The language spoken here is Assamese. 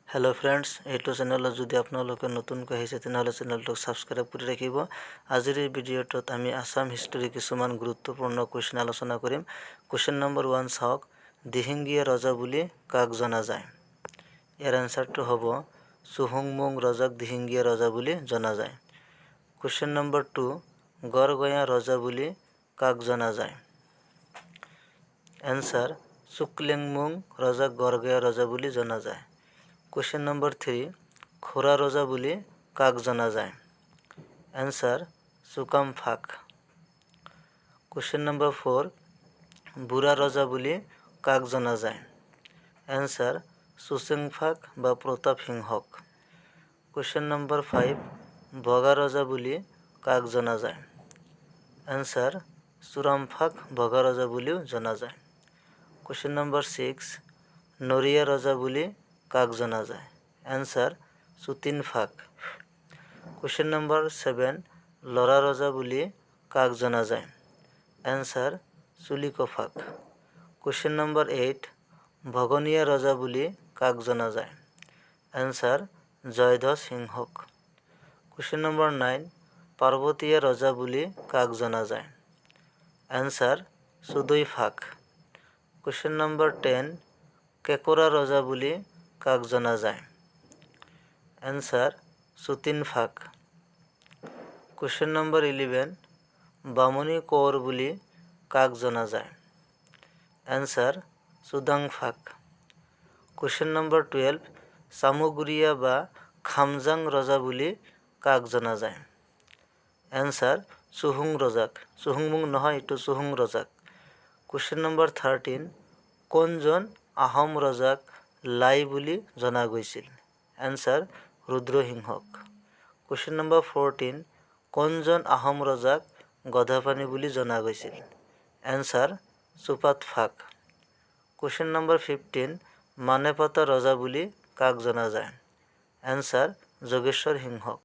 हेलो फ्रेंड्स, এইটো চেনেলত যদি আপোনালোকে নতুনকৈ আহিছে তেনেহ'লে চেনেলটোক সাবস্ক্ৰাইব কৰি ৰাখিব। আজিৰ এই ভিডিঅ'টোত আমি আসাম হিষ্ট্ৰী কিছুমান গুৰুত্বপূৰ্ণ কুৱেশ্যন আলোচনা কৰিম। কুৱেশ্যন নম্বৰ 1 চাওক, দিহিঙ্গীয়া ৰজা বুলি কাক জনা যায়? ইয়াৰ এনসাৰটো হ'ব চুহুংমুং ৰজাক দিহিঙ্গীয়া ৰজা বুলি জনা যায়। কুৱেশ্যন নম্বৰ 2, গড়গয়া ৰজা বুলি কাক জনা যায়? এনসাৰ চুকলেংমুং ৰজাক গড়গয়া ৰজা বুলি জনা যায়। Question number 3, খোৰা ৰজা বুলি কাক জনা যায়? Answer চুকামফাক। Question number 4, বুঢ়া ৰজা বুলি কাক জনা যায়? Answer চুচেংফাক বা প্ৰতাপ সিংহক। Question number 5, বগা ৰজা বুলি কাক জনা যায়? Answer চুৰামফাক বগা ৰজা বুলিও জনা যায়। Question number 6, নৰিয়া ৰজা বুলি কাক জনা যায়? Answer চুতিনফাক। Question number 7, লৰা ৰজা বুলি কাক জনা যায়? Answer চুলিকফাক। Question number 8, ভগনীয়া ৰজা বুলি কাক জনা যায়? Answer জয়ধ্বজ সিংহক। Question number 9, পাৰ্বতীয়া ৰজা বুলি কাক জনা যায়? Answer চুদৈফাক। Question number 10, কেকৰা ৰজা বুলি কাক জনা যায়? Answer চুতিনফাক। Question number 11, বামুণী কোঁৱৰ বুলি কাক জনা যায়? Answer চুদাংফাক। Question number 12, চামুগুৰিয়া বা খামজাং ৰজা বুলি কাক জনা যায়? Answer চুহুং ৰজাক। চুহুংমুং নহয়, এইটো চুহুং ৰজাক। Question number 13, কোনজন আহোম ৰজাক লাই বুলি জনা গৈছিল? Answer ৰুদ্ৰসিংহক। Question number 14, কোনজন আহোম ৰজাক গদাপাণি বুলি জনা গৈছিল? Answer চুপাতফাক। Question number 15, মানেপাতা ৰজা বুলি কাক জনা যায়? Answer যোগেশ্বৰ সিংহক।